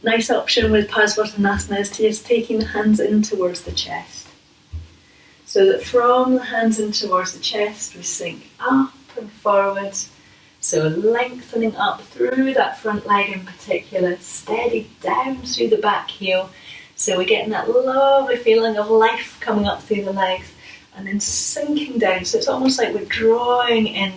Nice option with Parsvottanasana is to just taking the hands in towards the chest. So that from the hands in towards the chest, we sink up and forwards. So lengthening up through that front leg in particular, steady down through the back heel. So we're getting that lovely feeling of life coming up through the legs and then sinking down. So it's almost like we're drawing in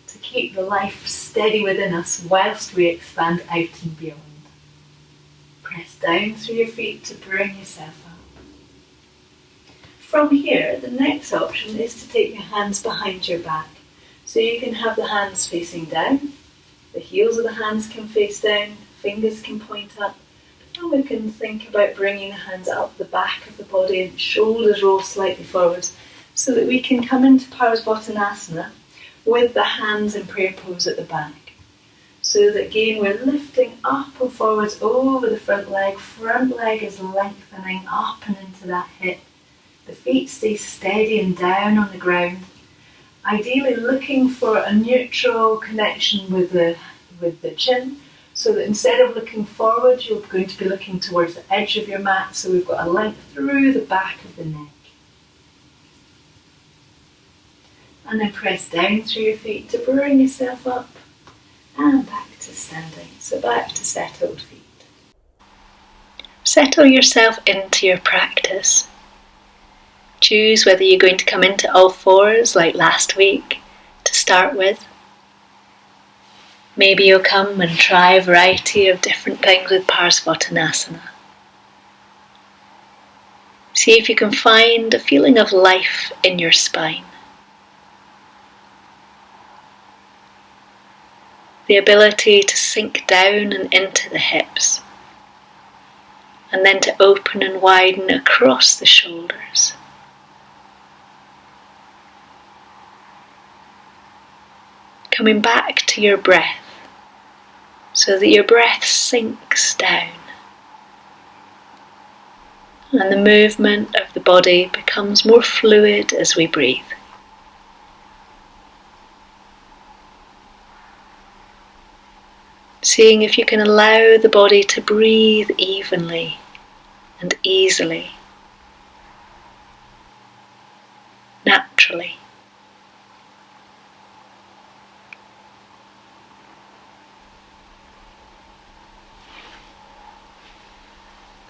to keep the life steady within us whilst we expand out and beyond. Press down through your feet to bring yourself up. From here, the next option is to take your hands behind your back. So you can have the hands facing down, the heels of the hands can face down, fingers can point up, and we can think about bringing the hands up the back of the body and shoulders roll slightly forwards so that we can come into Parsvottanasana with the hands in prayer pose at the back. So that again we're lifting up and forwards over the front leg is lengthening up and into that hip. The feet stay steady and down on the ground. Ideally looking for a neutral connection with the chin, so that instead of looking forward, you're going to be looking towards the edge of your mat, so we've got a length through the back of the neck. And then press down through your feet to bring yourself up and back to standing, so back to settled feet. Settle yourself into your practice. Choose whether you're going to come into all fours like last week to start with. Maybe you'll come and try a variety of different things with Parsvottanasana. See if you can find a feeling of life in your spine. The ability to sink down and into the hips, and then to open and widen across the shoulders. Coming back to your breath, so that your breath sinks down and the movement of the body becomes more fluid as we breathe. Seeing if you can allow the body to breathe evenly and easily, naturally.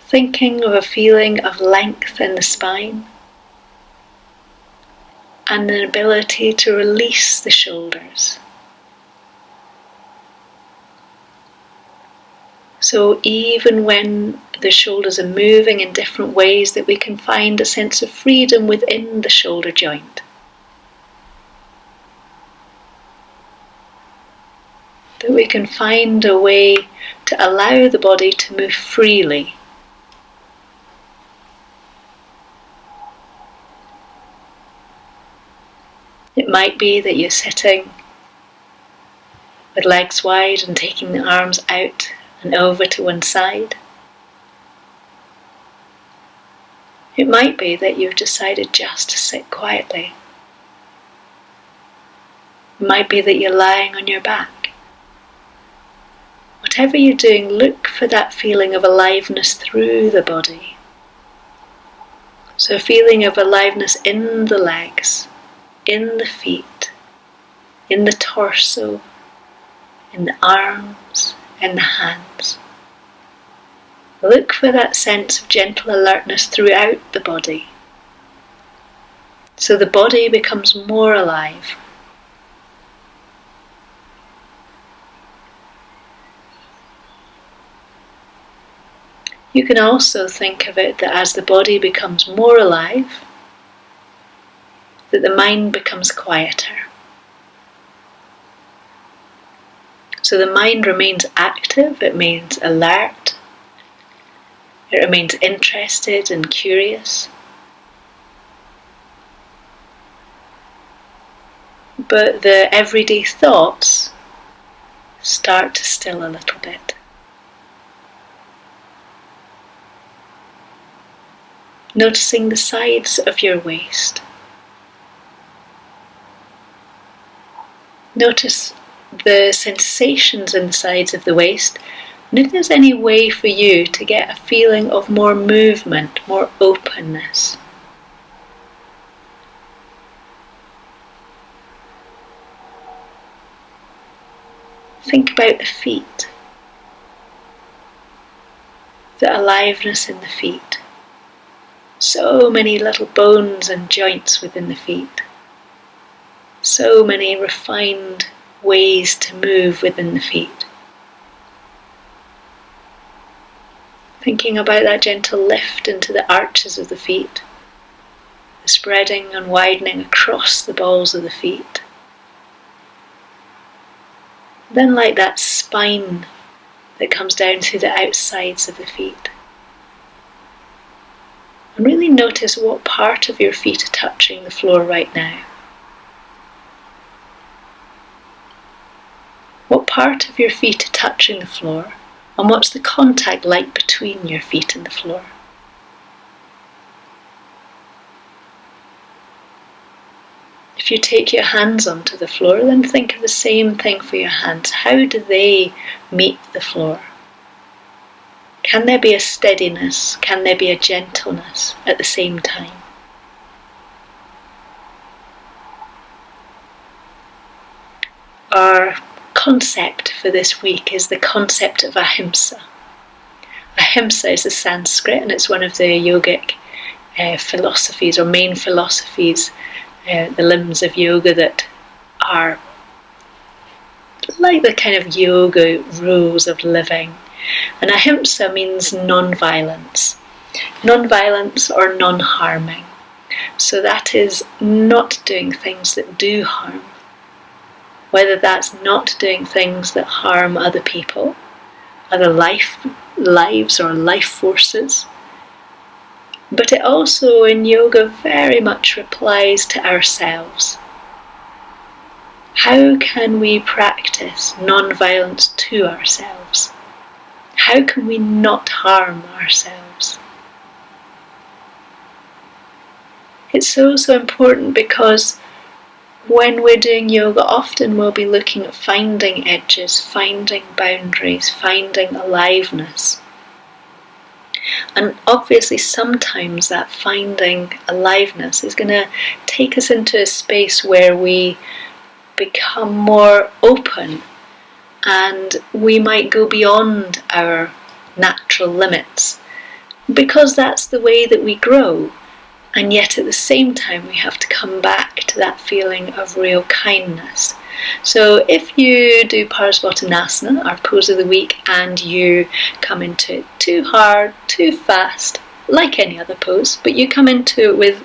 Thinking of a feeling of length in the spine and an ability to release the shoulders. So even when the shoulders are moving in different ways, that we can find a sense of freedom within the shoulder joint. That we can find a way to allow the body to move freely. It might be that you're sitting with legs wide and taking the arms out and over to one side. It might be that you've decided just to sit quietly. It might be that you're lying on your back. Whatever you're doing, look for that feeling of aliveness through the body. So a feeling of aliveness in the legs, in the feet, in the torso, in the arms, in the hands. Look for that sense of gentle alertness throughout the body, so the body becomes more alive. You can also think of it that as the body becomes more alive, that the mind becomes quieter. So the mind remains active, it remains alert, it remains interested and curious. But the everyday thoughts start to still a little bit. Noticing the sides of your waist. Notice the sensations in the sides of the waist And if there's any way for you to get a feeling of more movement, more openness, think about the feet, the aliveness in the feet. So many little bones and joints within the feet. So many refined ways to move within the feet. Thinking about that gentle lift into the arches of the feet, the spreading and widening across the balls of the feet. Then like that spine that comes down through the outsides of the feet. And really notice what part of your feet are touching the floor right now. What part of your feet are touching the floor, and what's the contact like between your feet and the floor? If you take your hands onto the floor, then think of the same thing for your hands. How do they meet the floor? Can there be a steadiness? Can there be a gentleness at the same time? Our concept for this week is the concept of ahimsa. Ahimsa is a Sanskrit, and it's one of the yogic philosophies or main philosophies, the limbs of yoga that are like the kind of yoga rules of living. And ahimsa means non-violence. Non-violence or non-harming. So that is not doing things that do harm. Whether that's not doing things that harm other people, other lives or life forces. But it also in yoga very much applies to ourselves. How can we practice non-violence to ourselves? How can we not harm ourselves? It's so important because when we're doing yoga, often we'll be looking at finding edges, finding boundaries, finding aliveness. And obviously sometimes that finding aliveness is going to take us into a space where we become more open and we might go beyond our natural limits because that's the way that we grow. And yet at the same time we have to come back to that feeling of real kindness. So if you do Parsvottanasana, our pose of the week, and you come into it too hard, too fast, like any other pose, but you come into it with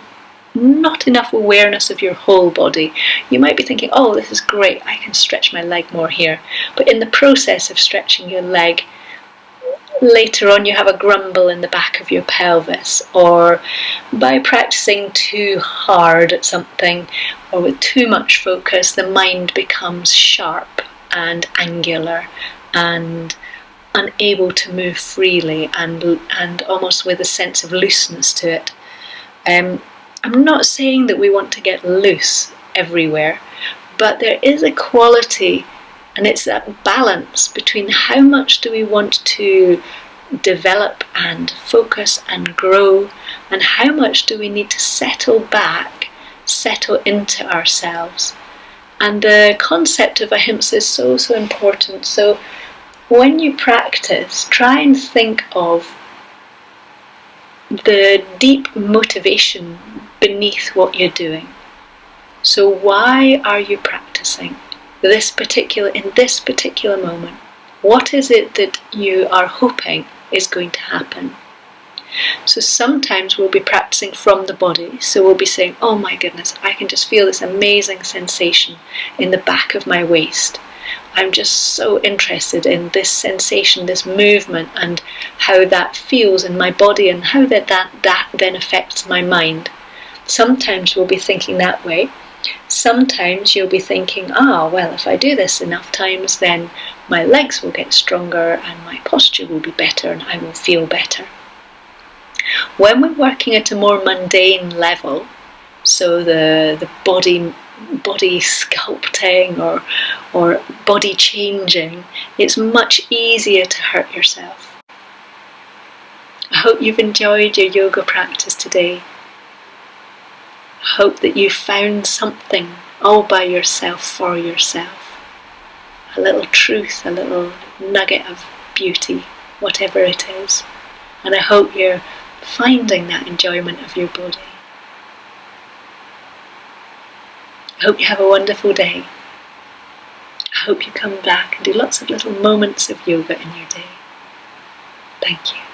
not enough awareness of your whole body, you might be thinking, oh, this is great, I can stretch my leg more here. But in the process of stretching your leg, later on you have a grumble in the back of your pelvis, or by practicing too hard at something or with too much focus, the mind becomes sharp and angular and unable to move freely and almost with a sense of looseness to it. I'm not saying that we want to get loose everywhere, but there is a quality, and it's that balance between how much do we want to develop and focus and grow, and how much do we need to settle back, settle into ourselves. And the concept of ahimsa is so important. So when you practice, try and think of the deep motivation beneath what you're doing. So why are you practicing in this particular moment? What is it that you are hoping is going to happen? So sometimes we'll be practicing from the body. So we'll be saying, oh my goodness, I can just feel this amazing sensation in the back of my waist. I'm just so interested in this sensation, this movement, and how that feels in my body and how that then affects my mind. Sometimes we'll be thinking that way. Sometimes you'll be thinking, well, if I do this enough times, then my legs will get stronger and my posture will be better and I will feel better. When we're working at a more mundane level, so the body sculpting or body changing, it's much easier to hurt yourself. I hope you've enjoyed your yoga practice today. I hope that you found something all by yourself for yourself. A little truth, a little nugget of beauty, whatever it is. And I hope you're finding that enjoyment of your body. I hope you have a wonderful day. I hope you come back and do lots of little moments of yoga in your day. Thank you.